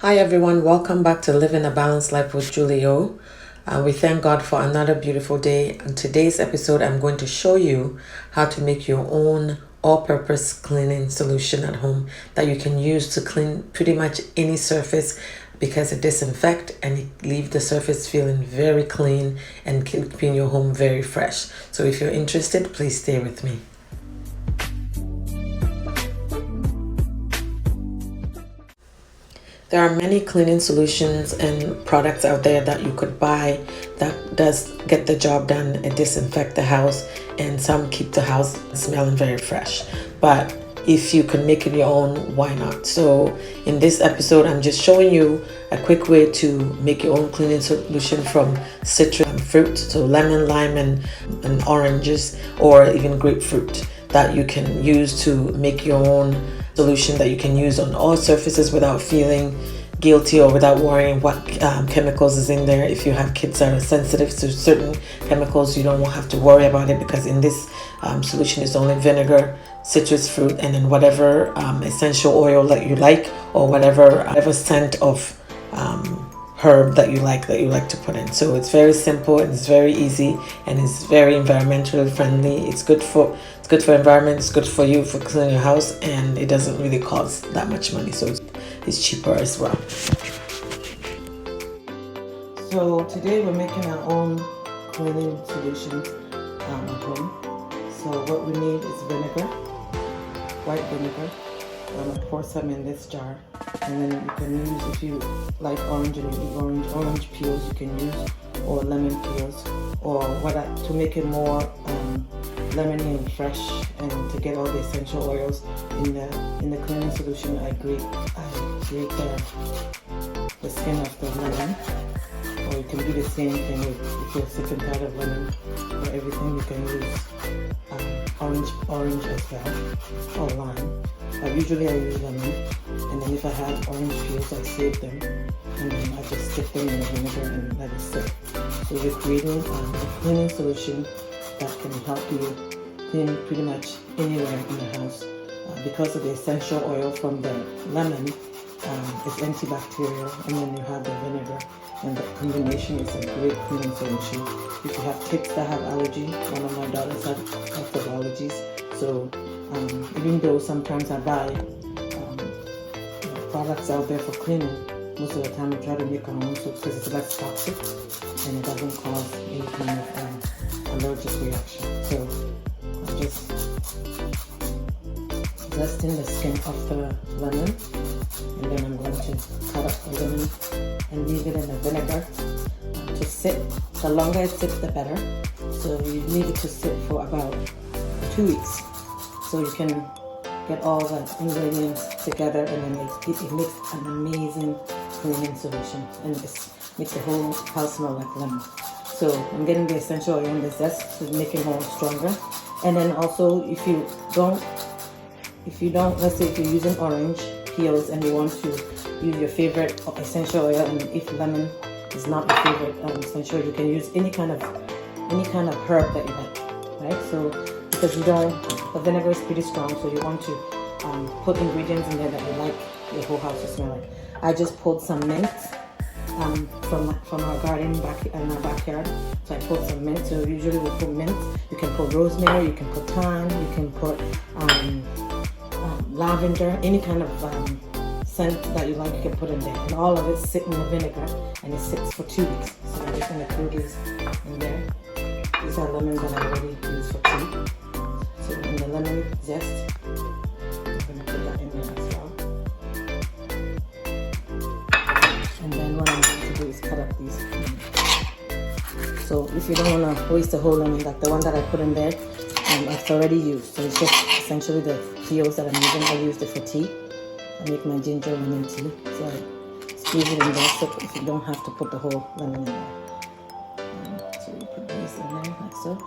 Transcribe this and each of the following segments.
Hi everyone, welcome back to Living a Balanced Life with Julie O. We thank God for another beautiful day. In today's episode, I'm going to show you how to make your own all-purpose cleaning solution at home that you can use to clean pretty much any surface because it disinfects and it leaves the surface feeling very clean and keeping your home very fresh. So if you're interested, please stay with me. There are many cleaning solutions and products out there that you could buy that does get the job done and disinfect the house, and some keep the house smelling very fresh. But if you can make it your own, why not? So in this episode, I'm just showing you a quick way to make your own cleaning solution from citrus fruit, so lemon, lime, and oranges, or even grapefruit that you can use to make your own solution that you can use on all surfaces without feeling guilty or without worrying what chemicals is in there. If you have kids that are sensitive to certain chemicals, you don't have to worry about it because in this solution is only vinegar, citrus fruit, and then whatever essential oil that you like, or whatever scent of herb that you like to put in. So it's very simple, it's very easy, and it's very environmentally friendly. It's good for environment, it's good for you for cleaning your house, and it doesn't really cost that much money, so it's cheaper as well. So today we're making our own cleaning solution at home. So what we need is vinegar, white vinegar. I'm going to pour some in this jar, and then you can use, if you like orange and you eat orange peels, you can use, or lemon peels, or to make it more lemony and fresh, and to get all the essential oils in the cleaning solution. I grate the skin of the lemon, or you can do the same thing if you're sick and tired of lemon. For everything you can use orange as well, or lime. Usually I use lemon, and then if I have orange peels, I save them, and then I just stick them in the vinegar and let it sit. So you're creating a cleaning solution that can help you clean pretty much anywhere in the house. Because of the essential oil from the lemon, it's antibacterial, and then you have the vinegar, and the combination is a great cleaning solution. If you have kids that have allergy, one of my daughters have allergies, so even though sometimes I buy products out there for cleaning, most of the time I try to make our own soap because it's less toxic and it doesn't cause any kind of allergic reaction. So I'm just zesting the skin off the lemon, and then I'm going to cut up the lemon and leave it in the vinegar to sit. The longer it sits, the better. So you leave it to sit for about 2 weeks, so you can get all the ingredients together, and then it makes an amazing cleaning solution, and it makes the whole house smell like lemon. So I'm getting the essential oil in the zest to make it more stronger. And then also, if you don't, let's say if you're using orange peels and you want to use your favorite essential oil, and if lemon is not your favorite essential, you can use any kind of herb that you like, right? So because the vinegar is pretty strong, so you want to put ingredients in there that you like your whole house to smell like. I just pulled some mint from our garden in our backyard, so I pulled some mint. So usually we put mint. You can put rosemary, you can put thyme, you can put lavender, any kind of scent that you like, you can put in there, and all of it sit in the vinegar, and it sits for 2 weeks. So I'm just going to throw these in there. These are lemons that I already used for tea. So in the lemon zest, I'm going to put that in there as well. And then what I'm going to do is cut up these. So if you don't want to waste the whole lemon, like the one that I put in there, it's already used. So it's just essentially the peels that I'm using. I used it for tea. I make my ginger lemon tea. So I squeeze it in there, so if you don't have to put the whole lemon in there. So you put these in there like so.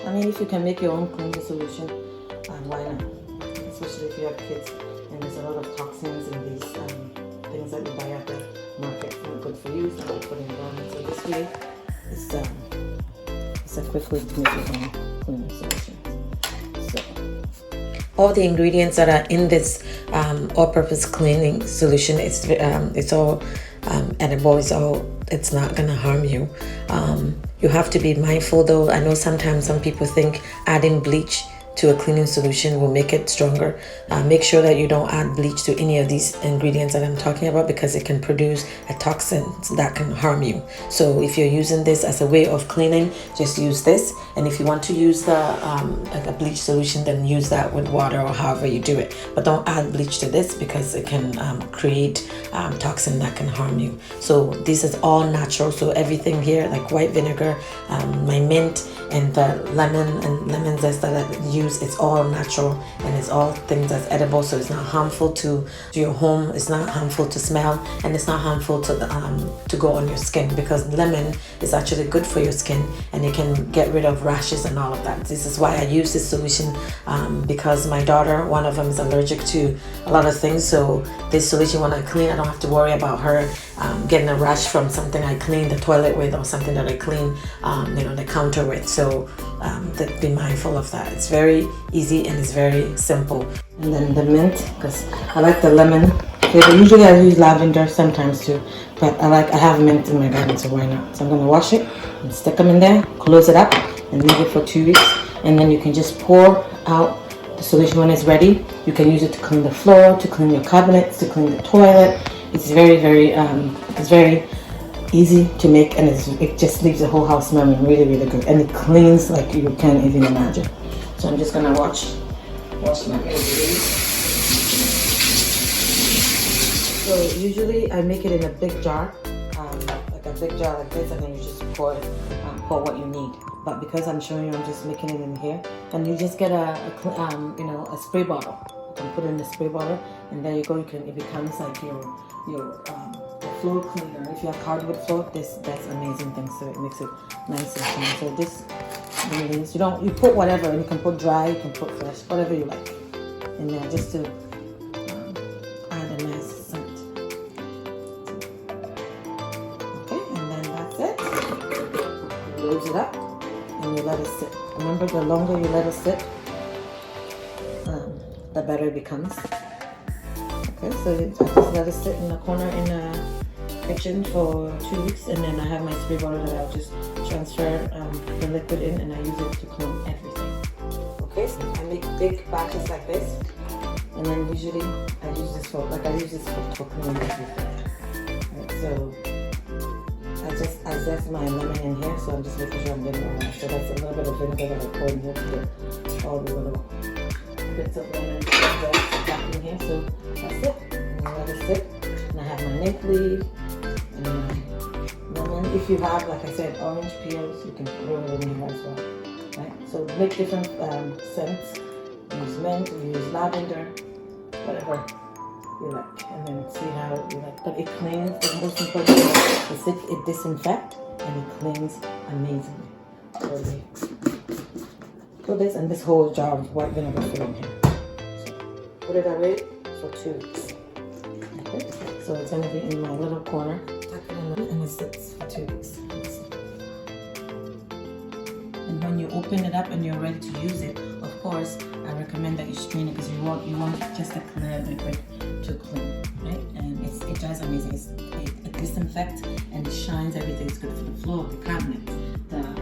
And if you can make your own cleaning solution, why not? Especially if you have kids, and there's a lot of toxins in these things that you buy at the market. Not good for you, it's not good for the environment. So this way, it's a quick way to make your own cleaning solution. So all the ingredients that are in this all-purpose cleaning solution, it's all edible. It's not gonna harm you. You have to be mindful though. I know sometimes some people think adding bleach to a cleaning solution will make it stronger. Make sure that you don't add bleach to any of these ingredients that I'm talking about, because it can produce a toxin that can harm you. So if you're using this as a way of cleaning, just use this. And if you want to use the like a bleach solution, then use that with water or however you do it. But don't add bleach to this, because it can create toxin that can harm you. So this is all natural. So everything here, like white vinegar, my mint, and the lemon zest that I use, it's all natural and it's all things that's edible. So it's not harmful to your home, it's not harmful to smell, and it's not harmful to go on your skin, because lemon is actually good for your skin and it can get rid of rashes and all of that. This is why I use this solution, because my daughter, one of them, is allergic to a lot of things. So this solution, when I clean, I don't have to worry about her getting a rash from something I clean the toilet with or something that I clean the counter with. So be mindful of that. It's very easy and it's very simple. And then the mint, because I like the lemon flavor. Usually I use lavender sometimes too, but I have mint in my garden, so why not? So I'm going to wash it and stick them in there, close it up, and leave it for 2 weeks. And then you can just pour out the solution when it's ready. You can use it to clean the floor, to clean your cabinets, to clean the toilet. It's very easy to make, and it just leaves the whole house smelling really, really good, and it cleans like you can't even imagine. So I'm just gonna wash my babies. So usually I make it in a big jar, like a big jar like this, and then you just pour what you need. But because I'm showing you, I'm just making it in here, and you just get a spray bottle. You can put it in the spray bottle, and there you go. It becomes like your floor cleaner. If you have hardwood floor, that's amazing thing. So it makes it nice and clean. So this really is, you put whatever, and you can put dry, you can put fresh, whatever you like in there, just to add a nice scent. Okay, and then that's it. Close it up and you let it sit. Remember, the longer you let it sit, the better it becomes. Okay, so I just let it sit in the corner in the kitchen for 2 weeks, and then I have my spray bottle that I'll just transfer the liquid in, and I use it to clean everything. Okay, so I make big batches like this, and then usually I use this for cleaning everything. Right, so I zest my lemon in here, so I'm just making sure I'm getting all that. So that's a little bit of vinegar that I pour in here to get all the little bits of lemon zest back in here. So that's it. And I let it sit, and I have my mint leaf. And then if you have, like I said, orange peels, you can throw it in here as well. Right? So make different scents. Use mint, use lavender, whatever you like, and then see how you like. But it cleans. The most important thing is it disinfects, and it cleans amazingly. So put this and this whole jar of white vinegar fill in here. So put it away for 2 weeks. Okay. So it's going to be in my little corner. And it sits for 2 weeks. And when you open it up and you're ready to use it, of course, I recommend that you strain it, because you want just a clear liquid to clean, right? And it does amazing. It disinfects and it shines everything. It's good for the floor, the cabinet.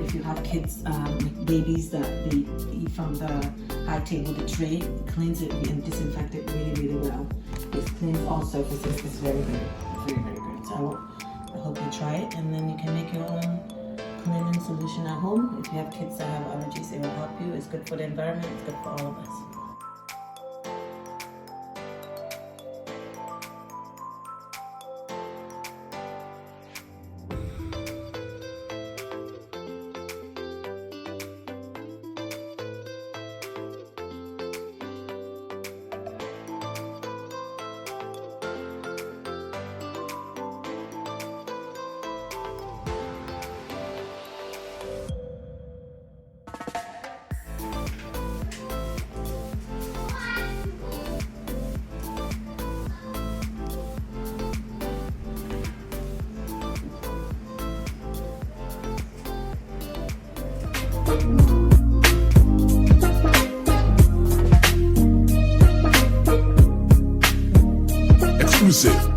If you have kids, like babies, that they eat from the high table, the tray, it cleans it and disinfects it really, really well. It cleans all surfaces. It's very, very, very, very good. So I hope you try it, and then you can make your own cleaning solution at home. If you have kids that have allergies, it will help you. It's good for the environment. It's good for all of us. exclusive.